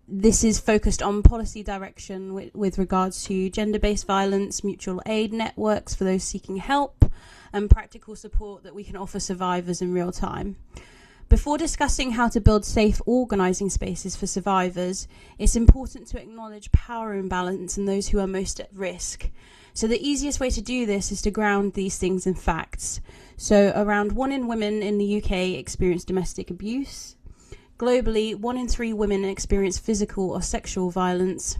This is focused on policy direction with regards to gender-based violence, mutual aid networks for those seeking help, and practical support that we can offer survivors in real time. Before discussing how to build safe organising spaces for survivors, it's important to acknowledge power imbalance in those who are most at risk. So the easiest way to do this is to ground these things in facts. So around 1 in women in the UK experience domestic abuse. Globally, 1 in 3 women experience physical or sexual violence.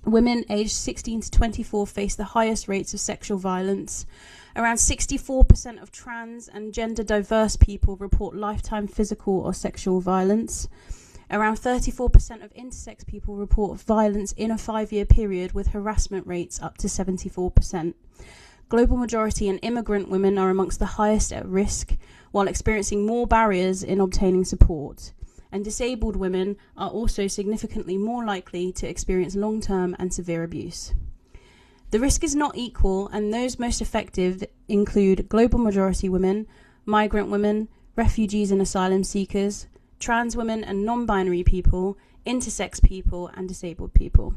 Women aged 16 to 24 face the highest rates of sexual violence. Around 64% of trans and gender diverse people report lifetime physical or sexual violence. Around 34% of intersex people report violence in a 5-year period, with harassment rates up to 74%. Global majority and immigrant women are amongst the highest at risk, while experiencing more barriers in obtaining support. And disabled women are also significantly more likely to experience long-term and severe abuse. The risk is not equal, and those most affected include global majority women, migrant women, refugees and asylum seekers, trans women and non-binary people, intersex people, and disabled people.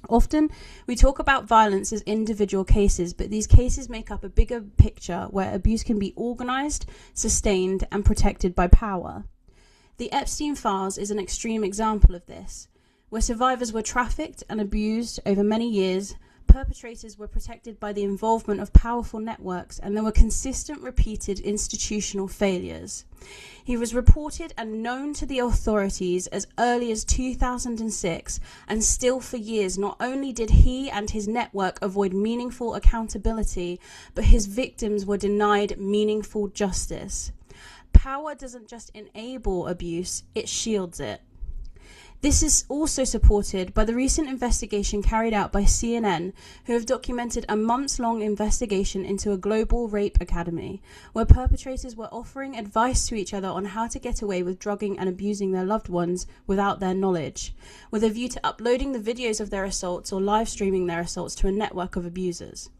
Often, we talk about violence as individual cases, but these cases make up a bigger picture where abuse can be organised, sustained, and protected by power. The Epstein files is an extreme example of this, where survivors were trafficked and abused over many years. Perpetrators were protected by the involvement of powerful networks, and there were consistent, repeated institutional failures. He was reported and known to the authorities as early as 2006, and still for years, not only did he and his network avoid meaningful accountability, but his victims were denied meaningful justice. Power doesn't just enable abuse, it shields it. This is also supported by the recent investigation carried out by CNN, who have documented a months-long investigation into a global rape academy, where perpetrators were offering advice to each other on how to get away with drugging and abusing their loved ones without their knowledge, with a view to uploading the videos of their assaults or live streaming their assaults to a network of abusers.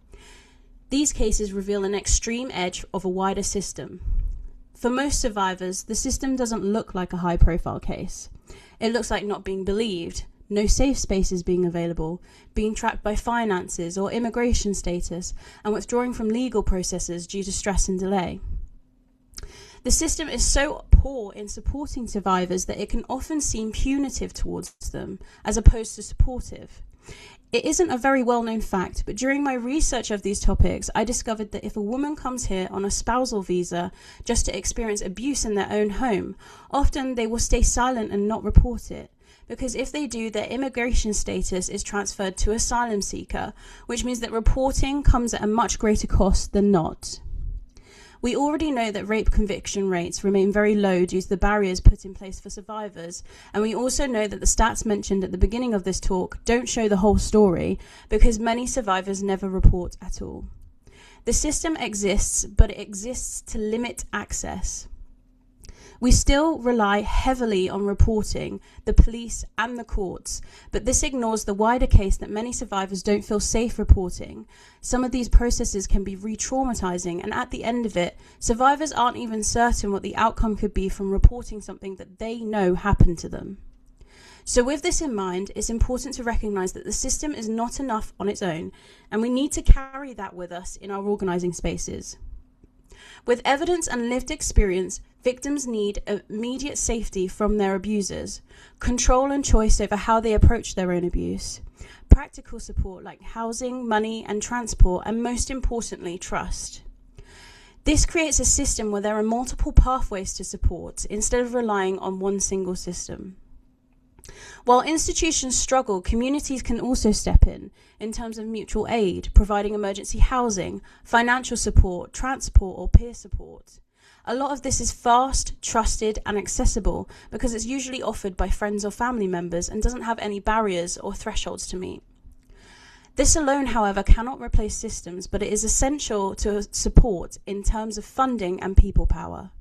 These cases reveal an extreme edge of a wider system. For most survivors, the system doesn't look like a high-profile case. It looks like not being believed, no safe spaces being available, being tracked by finances or immigration status, and withdrawing from legal processes due to stress and delay. The system is so poor in supporting survivors that it can often seem punitive towards them, as opposed to supportive. It isn't a very well-known fact, but during my research of these topics, I discovered that if a woman comes here on a spousal visa just to experience abuse in their own home, often they will stay silent and not report it, because if they do, their immigration status is transferred to asylum seeker, which means that reporting comes at a much greater cost than not. We already know that rape conviction rates remain very low due to the barriers put in place for survivors, and we also know that the stats mentioned at the beginning of this talk don't show the whole story, because many survivors never report at all. The system exists, but it exists to limit access. We still rely heavily on reporting, the police and the courts, but this ignores the wider case that many survivors don't feel safe reporting. Some of these processes can be re-traumatizing, and at the end of it, survivors aren't even certain what the outcome could be from reporting something that they know happened to them. So with this in mind, it's important to recognize that the system is not enough on its own, and we need to carry that with us in our organizing spaces. With evidence and lived experience, victims need immediate safety from their abusers, control and choice over how they approach their own abuse, practical support like housing, money and transport, and most importantly, trust. This creates a system where there are multiple pathways to support instead of relying on one single system. While institutions struggle, communities can also step in terms of mutual aid, providing emergency housing, financial support, transport, or peer support. A lot of this is fast, trusted, and accessible because it's usually offered by friends or family members and doesn't have any barriers or thresholds to meet. This alone, however, cannot replace systems, but it is essential to support in terms of funding and people power.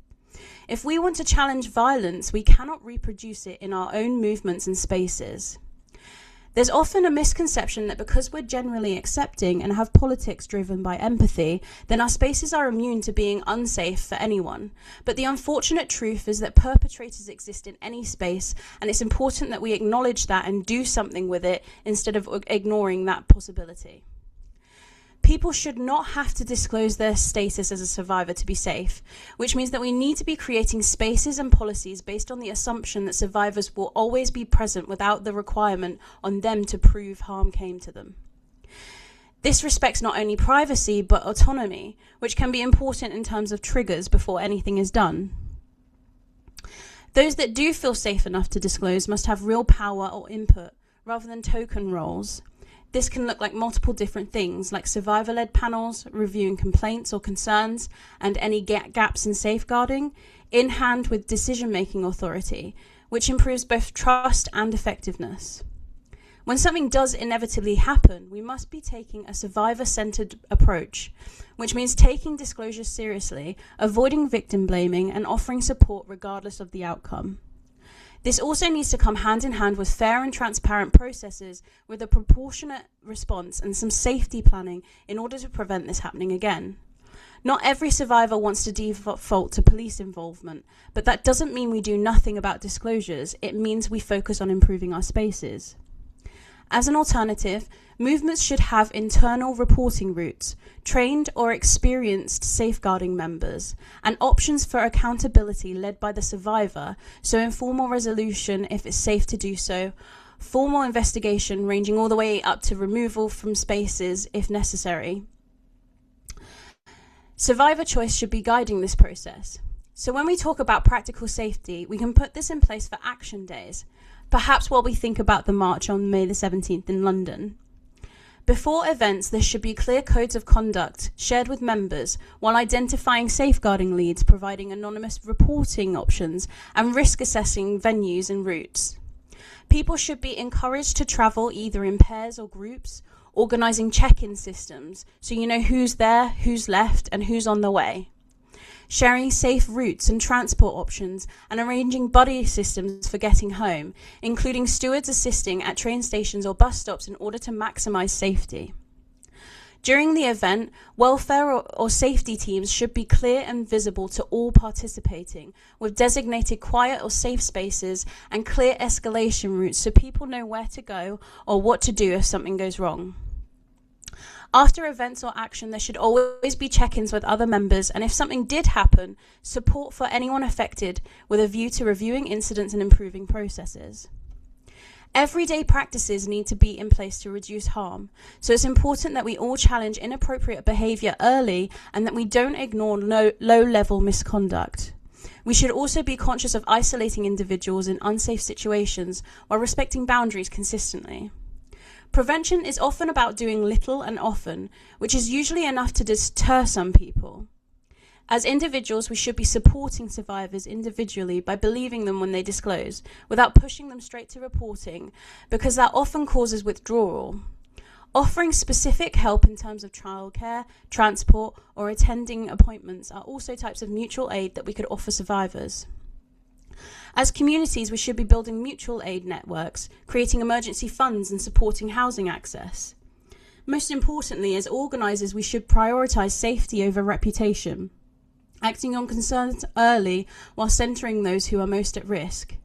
If we want to challenge violence, we cannot reproduce it in our own movements and spaces. There's often a misconception that because we're generally accepting and have politics driven by empathy, then our spaces are immune to being unsafe for anyone. But the unfortunate truth is that perpetrators exist in any space, and it's important that we acknowledge that and do something with it instead of ignoring that possibility. People should not have to disclose their status as a survivor to be safe, which means that we need to be creating spaces and policies based on the assumption that survivors will always be present without the requirement on them to prove harm came to them. This respects not only privacy but autonomy, which can be important in terms of triggers before anything is done. Those that do feel safe enough to disclose must have real power or input, rather than token roles. This can look like multiple different things, like survivor-led panels, reviewing complaints or concerns, and any gaps in safeguarding, in hand with decision-making authority, which improves both trust and effectiveness. When something does inevitably happen, we must be taking a survivor-centered approach, which means taking disclosure seriously, avoiding victim blaming, and offering support regardless of the outcome. This also needs to come hand in hand with fair and transparent processes with a proportionate response and some safety planning in order to prevent this happening again. Not every survivor wants to default to police involvement, but that doesn't mean we do nothing about disclosures. It means we focus on improving our spaces. As an alternative, movements should have internal reporting routes, trained or experienced safeguarding members, and options for accountability led by the survivor, so informal resolution if it's safe to do so, formal investigation ranging all the way up to removal from spaces if necessary. Survivor choice should be guiding this process. So when we talk about practical safety, we can put this in place for action days, perhaps while we think about the march on May the 17th in London. Before events, there should be clear codes of conduct shared with members while identifying safeguarding leads, providing anonymous reporting options, and risk assessing venues and routes. People should be encouraged to travel either in pairs or groups, organising check-in systems so you know who's there, who's left, and who's on the way. Sharing safe routes and transport options, and arranging buddy systems for getting home, including stewards assisting at train stations or bus stops in order to maximise safety. During the event, welfare or safety teams should be clear and visible to all participating, with designated quiet or safe spaces and clear escalation routes so people know where to go or what to do if something goes wrong. After events or action, there should always be check-ins with other members, and if something did happen, support for anyone affected with a view to reviewing incidents and improving processes. Everyday practices need to be in place to reduce harm, so it's important that we all challenge inappropriate behaviour early and that we don't ignore low-level misconduct. We should also be conscious of isolating individuals in unsafe situations while respecting boundaries consistently. Prevention is often about doing little and often, which is usually enough to deter some people. As individuals, we should be supporting survivors individually by believing them when they disclose, without pushing them straight to reporting, because that often causes withdrawal. Offering specific help in terms of childcare, transport, or attending appointments are also types of mutual aid that we could offer survivors. As communities, we should be building mutual aid networks, creating emergency funds and supporting housing access. Most importantly, as organisers, we should prioritise safety over reputation, acting on concerns early while centering those who are most at risk.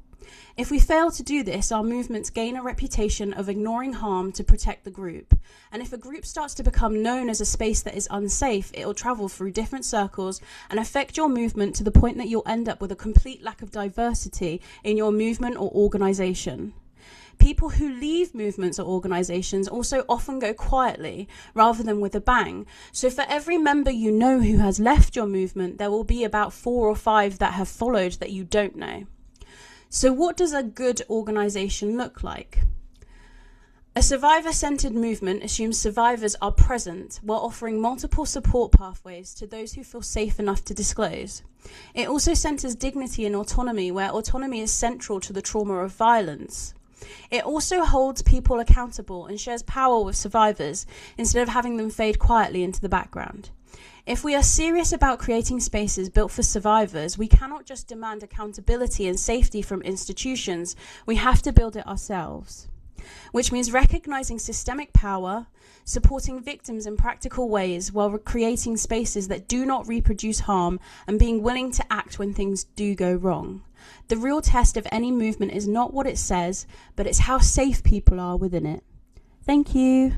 If we fail to do this, our movements gain a reputation of ignoring harm to protect the group. And if a group starts to become known as a space that is unsafe, it will travel through different circles and affect your movement to the point that you'll end up with a complete lack of diversity in your movement or organisation. People who leave movements or organisations also often go quietly rather than with a bang. So for every member you know who has left your movement, there will be about 4 or 5 that have followed that you don't know. So what does a good organisation look like? A survivor-centred movement assumes survivors are present while offering multiple support pathways to those who feel safe enough to disclose. It also centres dignity and autonomy, where autonomy is central to the trauma of violence. It also holds people accountable and shares power with survivors instead of having them fade quietly into the background. If we are serious about creating spaces built for survivors, we cannot just demand accountability and safety from institutions. We have to build it ourselves. which means recognizing systemic power, supporting victims in practical ways while creating spaces that do not reproduce harm, and being willing to act when things do go wrong. The real test of any movement is not what it says, but it's how safe people are within it. Thank you.